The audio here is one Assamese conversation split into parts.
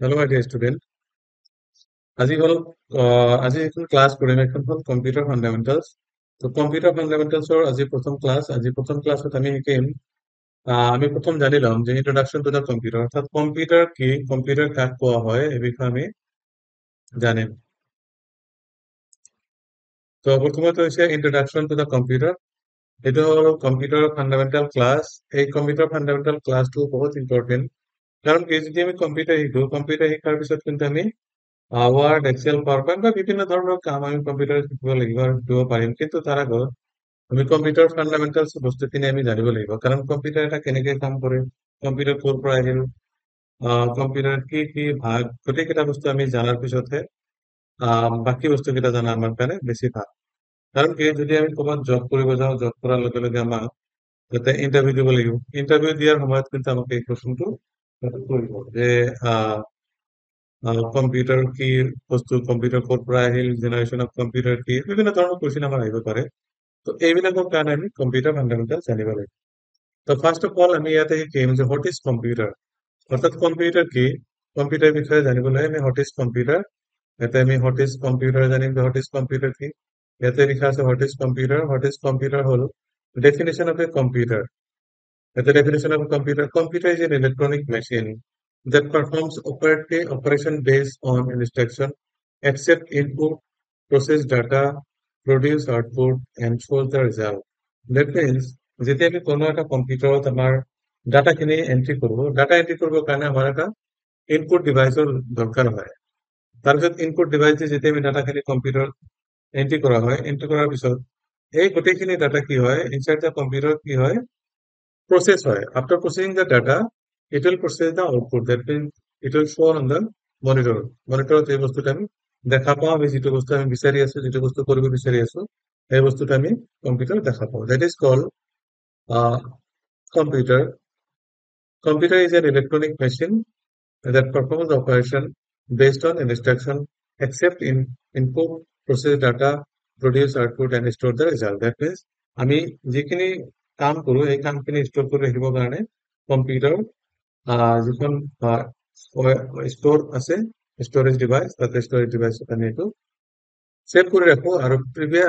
Hello, my dear student. আজি হ'ল আজি এখন ক্লাছ কৰিম এখন হ'ল কম্পিউটাৰ ফাণ্ডামেণ্টেলছ তো কম্পিউটাৰ ফাণ্ডামেণ্টেলছৰ আজি প্ৰথম ক্লাছত আমি শিকিম আমি প্ৰথম জানি ল'ম যে ইন্ট্ৰডাকশ্যন টু দ্য কম্পিউটাৰ অৰ্থাৎ কম্পিউটাৰ কি কম্পিউটাৰ কাক কোৱা হয় এই বিষয়ে আমি জানিম তো প্ৰথমতে হৈছে ইন্ট্ৰডাকশ্যন টু দ্য কম্পিউটাৰ এইটো হ'ল কম্পিউটাৰ ফাণ্ডামেণ্টেল ক্লাছ এই কম্পিউটাৰ ফাণ্ডামেণ্টেল ক্লাছটো বহুত ইম্পৰ্টেণ্ট কাৰণ কি যদি আমি কম্পিউটাৰ শিকো কম্পিউটাৰ শিকাৰ পিছত কিন্তু আমি ৱাৰ্ড এক্সেল পাৱাৰ পইণ্ট বা বিভিন্ন ধৰণৰ কাম আমি কম্পিউটাৰত শিকিব লাগিব আৰু শিকিব পাৰিম কিন্তু তাৰ আগত আমি কম্পিউটাৰ ফাণ্ডামেণ্টেলছ বস্তুখিনি আমি জানিব লাগিব কাৰণ কম্পিউটাৰ এটা কেনেকে কাম কৰে কম্পিউটাৰ ক'ৰ পৰা আহিল কম্পিউটাৰ কি কি ভাগ গোটেইকেইটা বস্তু আমি জানাৰ পিছতহে বাকী বস্তুকেইটা জানা আমাৰ কাৰণে বেছি ভাল কাৰণ কি যদি আমি ক'ৰবাত জব কৰিব যাওঁ জব কৰাৰ লগে লগে আমাক যাতে ইণ্টাৰভিউ দিব লাগিব ইণ্টাৰভিউ দিয়াৰ সময়ত কিন্তু আমাক এই প্ৰশ্নটো কৰিব যে আহ কম্পিউটাৰ কি বস্তু কম্পিউটাৰ ক'ৰ পৰা আহিল জেনাৰেশ্যন অফ কম্পিউটাৰ কি বিভিন্ন ধৰণৰ কুৱেশ্যন আমাৰ আহিব পাৰে তো এইবিলাকৰ কাৰণে আমি কম্পিউটাৰ ফাণ্ডামেণ্টেল জানিব লাগিব তো ফাৰ্ষ্ট অফ অল আমি ইয়াতে শিকিম যে হোৱাট ইজ কম্পিউটাৰ অৰ্থাৎ কম্পিউটাৰ কি কম্পিউটাৰ বিষয়ে জানিবলৈ আমি হোৱাট ইজ কম্পিউটাৰ ইয়াতে আমি হোৱাট ইজ কম্পিউটাৰ জানিম যে হোৱাট ইজ কম্পিউটাৰ কি ইয়াতে লিখা আছে হোৱাট ইজ কম্পিউটাৰ হ'ল definition of a computer the definition of a computer. Computer is an electronic machine that performs operation based on instruction, accept input, process data, produce output, and shows the result. That means যেতিয়া আমি কোনো একটা কম্পিউটাৰত আমাৰ ডাটাখিনি এন্ট্ৰি কৰোঁ ডাটা এন্ট্ৰি কৰিবৰ কাৰণে আমাৰ এটা ইনপুট ডিভাইচৰ দৰকাৰ হয় তাৰপিছত ইনপুট ডিভাইচ দি যেতিয়া আমি ডাটাখিনি কম্পিউটাৰত এন্ট্ৰি কৰা হয় এন্ট্ৰি কৰাৰ পিছত এই গোটেইখিনি ডাটা কি হয় ইনচাইড দ্য কম্পিউটাৰ কি হয় process হয়. After processing the data, it will process the output. That means it will show on the monitor. Monitor এই বস্তুটা আমি দেখা পাওঁ আমি যিটো বস্তু আমি বিচাৰি আছো যিটো বস্তু কৰিব বিচাৰি আছো এই বস্তুটা আমি কম্পিউটাৰ দেখা পাওঁ that is called uh, computer computer is an electronic machine that performs operation based on instruction accept input process data produce output and store the result that means আমি যিখিনি কাম কৰো এই কামখিনি ষ্ট'ৰ কৰি ৰাখিবৰ কাৰণে কম্পিউটাৰ যিখন ষ্ট'ৰ আছে ষ্ট'ৰেজ ডিভাইচ তাতে ষ্ট'ৰেজ ডিভাইচত আমি এইটো ছেভ কৰি ৰাখো আৰু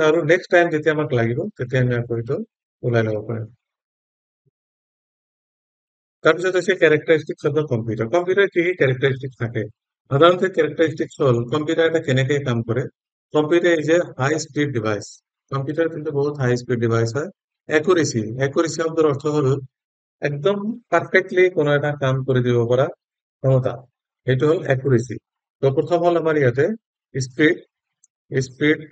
আৰু নেক্সট টাইম যেতিয়া আমাক লাগিব তেতিয়া আমি আকৌ এইটো ওলাই ল'ব পাৰিম তাৰপিছত হৈছে characteristics of the computer computer কি কি কেৰেক্টাৰিষ্টিক্স থাকে সাধাৰণতে কেৰেক্টাৰিষ্টিক্স হ'ল কম্পিউটাৰ এটা কেনেকে কাম কৰে computer is a high speed device computer কিন্তু বহুত হাই স্পীড ডিভাইচ হয় একুৰেচি শব্দৰ অৰ্থ হ'ল একদম পাৰফেক্টলি কোনো এটা কাম কৰে দিব পৰা ক্ষমতা এইটো হ'ল একুৰেচি তো প্ৰথম হ'ল আমাৰ ইয়াতে স্পীড স্পীড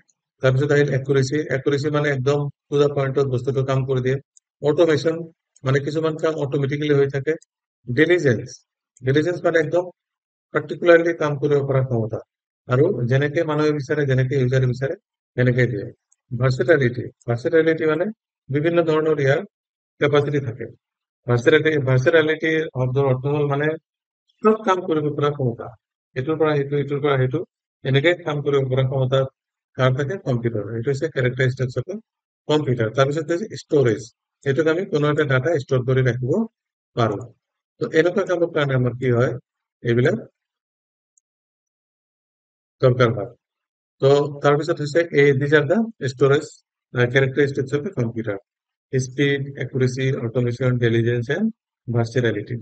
তাৰপিছত আহিল একুৰেচি মানে একদম টু দা পইণ্টত বস্তুটো কাম কৰি দিয়ে অট'মেশ্যন মানে কিছুমান কাম অট'মেটিকেলি হৈ থাকে ডিলিজেন্স মানে একদম পাৰ্টিকুলাৰলি কাম কৰিব পৰা ক্ষমতা আৰু যেনেকে মানুহে বিচাৰে যেনেকে ইউজাৰে বিচাৰে তেনেকে দিয়ে ভাৰ্চেটাইলিটি মানে বিভিন্ন ধৰণৰ ইয়াৰ কেপাচিটি থাকে ভাৰ্চেটাইলিটি শব্দৰ অৰ্থ হ'ল মানে চব কাম কৰিব পৰা ক্ষমতা এইটোৰ পৰা সেইটো এনেকে কাম কৰিব পৰা ক্ষমতা কাৰ থাকে কম্পিউটাৰ এইটো হৈছে কেৰেক্টাৰিষ্টিক্স অফ কম্পিউটাৰ তাৰপিছত হৈছে ষ্ট'ৰেজ এইটোক আমি কোনো এটা ডাটা ষ্ট'ৰ কৰি ৰাখিব পাৰো তো এনেকুৱা কামৰ কাৰণে আমাৰ কি হয় এইবিলাক দৰকাৰ হয় তো তাৰপিছত হৈছে these are the storage characteristics of computer speed accuracy automation intelligence and versatility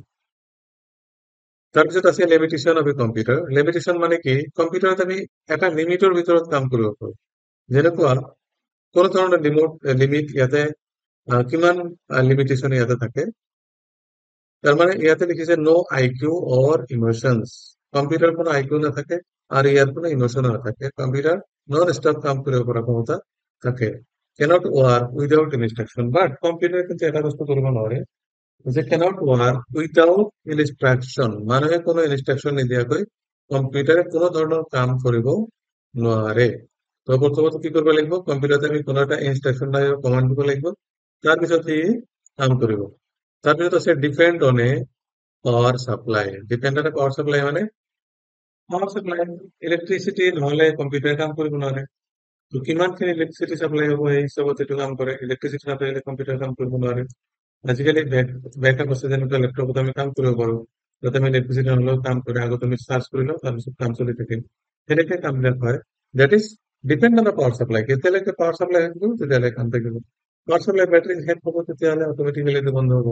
তাৰপিছত আছে limitation of a computer limitation মানে কি কম্পিউটাৰত আমি এটা লিমিটৰ ভিতৰত কাম কৰিব পাৰো যেনেকুৱা কোনো ধৰণৰ লিমিট ইয়াতে কিমান লিমিটেশ্যন ইয়াতে থাকে তাৰমানে ইয়াতে লিখিছে নো আই কিউ অৰ ইমোশনস কম্পিউটাৰ কোনো আই কিউ নাথাকে আৰু ইয়াৰ কোনো ইমোশন নাথাকে কম্পিউটাৰ নন ষ্টপ কাম কৰিব পৰা ক্ষমতা থাকে cannot work without instruction but computer কিন্তু এটা বস্তু কৰিব নোৱাৰে যে cannot work without instruction মানুহে কোনো ইনষ্ট্ৰাকশন নিদিয়াকৈ কম্পিউটাৰে কোনো ধৰণৰ কাম কৰিব নোৱাৰে তো প্ৰথমতে কি কৰিব লাগিব কম্পিউটাৰত আমি কোনো এটা ইনষ্ট্ৰাকশন বা কমাণ্ড দিব লাগিব তাৰপিছত ই কাম কৰিব তাৰপিছত আছে depend on a power supply depend on a power supply মানে পাৱাৰ চাপ্লাই ইলেক্ট্ৰিচিটি নহলে কম্পিউটাৰে কাম কৰিব নোৱাৰে তো কিমানখিনি ইলেক্ট্ৰিচিটি চাপ্লাই হ'ব সেই হিচাপত এইটো কাম কৰে ইলেক্ট্ৰিচিটি নাথাকিলে কম্পিউটাৰ কাম কৰিব নোৱাৰে আজিকালি বেকআপ আছে যেনেকুৱা লেপটপত আমি কাম কৰিব পাৰো যাতে আমি নেট বেছি নহ'লেও কাম কৰে আগত তুমি চাৰ্জ কৰি লওঁ তাৰপিছত কাম চলি থাকিম সেনেকে কামবিলাক হয় that is depend on the power supply যেতিয়ালৈকে পাৱাৰ চাপ্লাই থাকিব তেতিয়ালৈকে কাম থাকিব পাৱাৰ চাপ্লাই বেটাৰী শেষ হ'ব তেতিয়াহ'লে অট'মেটিকেলি এইটো বন্ধ হ'ব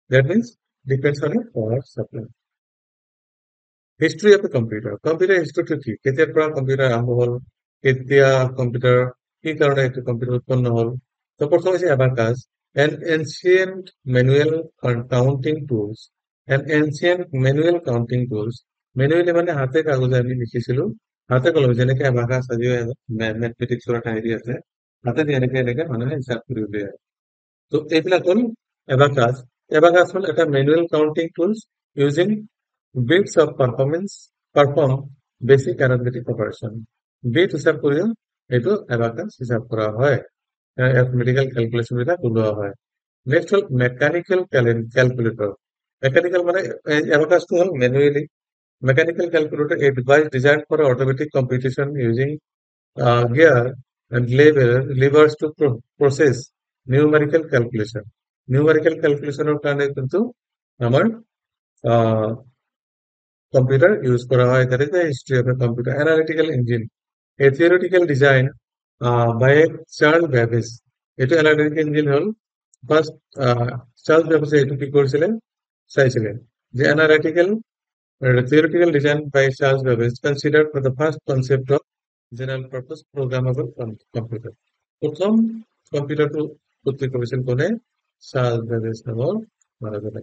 that means depends on power supply history of a computer হিষ্ট্ৰীটো কি কেতিয়াৰ পৰা কম্পিউটাৰ আৰম্ভ হ'ল কেতিয়া কম্পিউটাৰ কি কাৰণে এইটো কম্পিউটাৰ উৎপন্ন হ'ল তো প্ৰথম হৈছে abacus N ancient manual counting tools manually মানে হাতে কাগজে আমি লিখিছিলো হাতে কলমে যেনেকে এবাকাছ আজিও মেথমেটিক্সৰ এটা হেৰি আছে হাতে এনেকে মানুহে হিচাপ কৰি উলিয়ায় তো এইবিলাক হ'ল এবাকাছ এবাকাছ হ'ল এটা manual counting tools using beads of perform basic arithmetic operation বিট হিসাব করিও এইটো এবাকাস হিসাব করা হয় অ্যারিথমেটিক্যাল ক্যালকুলেশন বিলাক ওলোৱা হয় নেক্সট হল মেকানিক্যাল ক্যালকুলেটর মেকানিক্যাল মানে এবাকাসটো হল manually mechanical calculator a device designed for automatic computation using gear and levers to process numerical calculation ক্যালকুলেশনের কারণে কিন্তু আমার computer use করা হয় that is the history of a computer analytical engine a theoretical design by Charles Babbage এটা analytical engine হল ফার্স্ট চার্লস ব্যাবেজ এটি কি করেছিলেন চাইছিলেন যে theoretical design by Charles Babbage considered for the first concept of general purpose programmable computer প্রথম কম্পিউটারটো উৎপত্তি করেছেন কোনে চার্লস ব্যাবেজ নামৰ মানুহজনে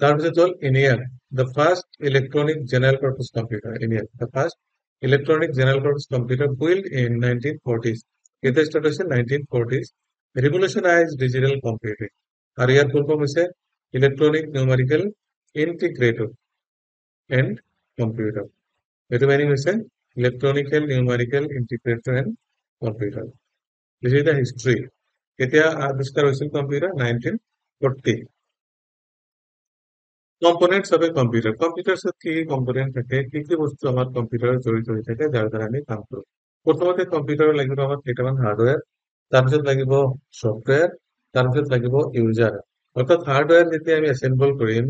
তাৰপিছত হ'ল ENIAC the first electronic general purpose computer ENIAC the first electronic general purpose computer built in 1940s এটা স্টার্ট হয়েছে 1940s revolutionized digital computing আর ইয়ার ফুল ফর্ম হচ্ছে electronic numerical integrator and computer এটা মানে হচ্ছে electronical numerical integrator and computer this is the history কেতিয়া আবিষ্কার হয়েছিল computer 1940 components of a computer কি কম্পোনেন্ট থাকে কি বস্তু আমার কম্পিউটারে জড়িত হয়ে থাকে যার দ্বারা আমি কাম কৰো প্ৰথমতে কম্পিউটাৰ লাগিব আমাৰ কেইটামান হাৰ্ডৱেৰ তাৰপিছত লাগিব সফটৱেৰ তাৰপিছত লাগিব ইউজাৰ অৰ্থাৎ হাৰ্ডৱেৰ যেতিয়া আমি এসেম্বল কৰিম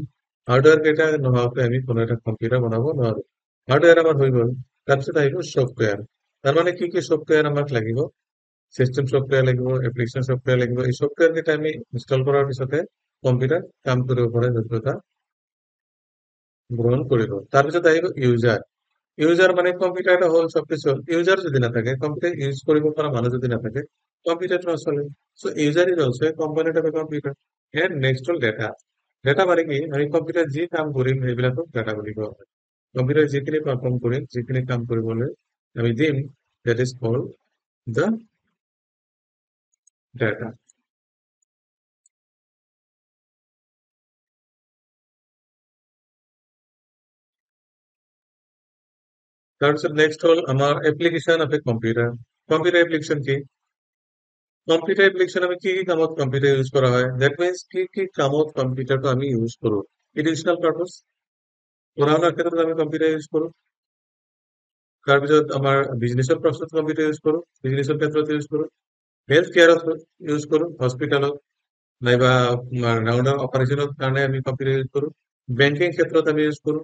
হাৰ্ডৱেৰ কেইটা নোহোৱাকৈ আমি কোনো এটা কম্পিউটাৰ বনাব নোৱাৰো হাৰ্ডৱেৰ আমাৰ হৈ গ'ল তাৰপিছত আহিব সফটৱেৰ তাৰ মানে কি সফটৱেৰ আমাক লাগিব সিস্টেম সফটৱেৰ লাগিব এপ্লিকেশন সফটৱেৰ লাগিব এই সফটৱেৰ কেইটা আমি ইনষ্টল কৰাৰ পিছতে কম্পিউটাৰ কাম কৰিব পাৰে যোগ্যতা গ্ৰহণ কৰিব তাৰপিছত আহিব ইউজাৰ মানে কম্পিউটাৰ এটা হ'ল সবকিছু ইউজাৰ যদি নাথাকে কম্পিউটাৰ ইউজ কৰিব পৰা মানুহ যদি নাথাকে কম্পিউটাৰটো নচলে so user is also a component of a computer and next হল ডেটা মানে কি আমি কম্পিউটার যি কাম কৰিম সেইবিলাকক ডেটা বুলি কোৱা হয় কম্পিউটাৰ যিখিনি পাৰফৰ্ম কৰিম যিখিনি কাম কৰিবলৈ আমি দিম that is called the data তাৰপিছত নেক্সট হল আমাৰ application of a computer application কি কম্পিউটার এপ্লিকেশন আমি কি কামত কম্পিউটার ইউজ করা হয় দ্যাট মিন্স কি কামত কম্পিউটারটো আমি ইউজ কৰো এডুকেশনাল পাৰপাস পঢ়া শুনাৰ ক্ষেত্ৰত আমি কম্পিউটাৰ ইউজ কৰো তাৰপিছত আমাৰ বিজনেছৰ পাৰপাসত কম্পিউটাৰ ইউজ কৰো বিজনেছৰ ক্ষেত্ৰত ইউজ কৰো হেলথ কেয়াৰত ইউজ কৰো হস্পিটালত নাইবা ৰাউন্ডাৰ অপাৰেশনৰ কাৰণে আমি কম্পিউটাৰ ইউজ কৰো বেংকিং ক্ষেত্ৰত আমি ইউজ কৰো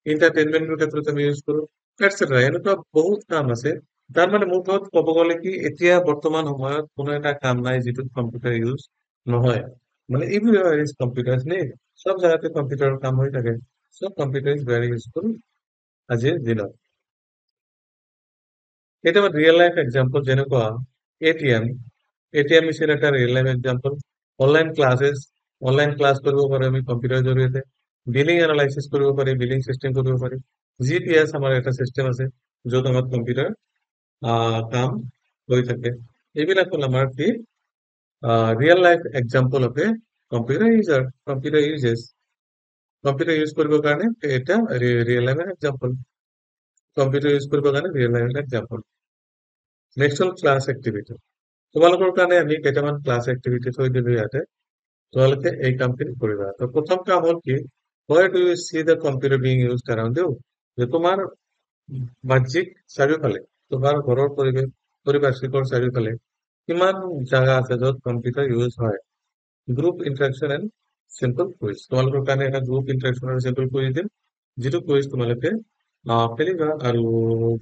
এন্টাৰটেইনমেন্টৰ ক্ষেত্ৰত আমি ইউজ কৰো এটসেট্ৰা এনেকুৱা বহুত কাম আছে তাৰ মানে মোৰ ঘৰত ক'ব গ'লে কি এতিয়া বৰ্তমান সময়ত কোনো এটা কাম নাই যিটোত কম্পিউটাৰ ইউজ নহয় মানে এভৰিৱেয়াৰ ইজ কম্পিউটাৰ নেই সব জায়গাতে কম্পিউটাৰৰ কাম হৈ থাকে সব কম্পিউটাৰ ইজ ভেৰি ইউজফুল আজিৰ দিনত কেতিয়াবা ৰিয়েল লাইফ এক্সাম্পল যেনেকুৱা এটিএম এটিএম মেচিন এটা real life example online class কৰিব পাৰো আমি কম্পিউটাৰৰ জৰিয়তে বিলিং এনালাইসিস কৰিব পাৰি বিলিং সিস্টেম কৰিব পাৰি জিপিএস আমাৰ এটা সিস্টেম আছে য'ত আমাৰ কম্পিউটাৰ কাম হৈ থাকে এইবিলাক হ'ল আমাৰ কি real life example of a computer use কৰিবৰ কাৰণে এটা real life example computer use কৰিবৰ কাৰণে ৰিয়েল লাইফ এক্সাম্পল নেক্সট হ'ল ক্লাছ এক্টিভিটি তোমালোকৰ কাৰণে আমি কেইটামান ক্লাছ এক্টিভিটি থৈ দিলো ইয়াতে তোমালোকে এই কামখিনি কৰিবা তো প্ৰথম কাম হ'ল কি where do you see the computer being used around you যে তোমাৰ বাহ্যিক চাৰিওফালে তোমাৰ ঘৰৰ পাৰিপাৰ্শ্বিকৰ চাৰিওফালে কিমান জাগা আছে য'ত কম্পিউটাৰ ইউজ হয় গ্ৰুপ ইন্টাৰেকশন এণ্ড চিম্পল কুইজ তোমালোকৰ কাৰণে এটা গ্ৰুপ ইণ্টাৰেকশ্যনৰ চিম্পল কুইজ দিম যিটো কুইজ তোমালোকে খেলিবা আৰু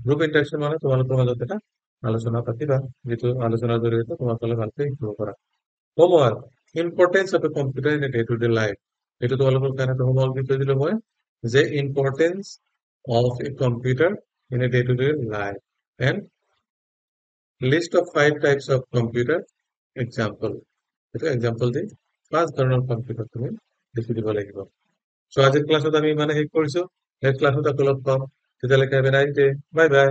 গ্ৰুপ ইণ্টাৰেকশ্যন মানে তোমালোকৰ মাজত এটা আলোচনা পাতিবা যিটো আলোচনাৰ জৰিয়তে তোমালোকে ভালকৈ শিকিব পাৰা homework importance of a computer in a day to day life এইটো তোমালোকৰ কাৰণে এটা হোমৱৰ্ক দি থৈ দিলো মই যে importance of a computer in a day to day life and list of 5 types of computer example এইটো এক্সাম্পল দি 5 ধৰণৰ কম্পিউটাৰ তুমি লিখি দিব লাগিব চ' আজিৰ ক্লাছত আমি ইমানে শেষ কৰিছো নেক্সট ক্লাছত আকৌ লগ পাম তেতিয়ালৈকে have a nice day bye bye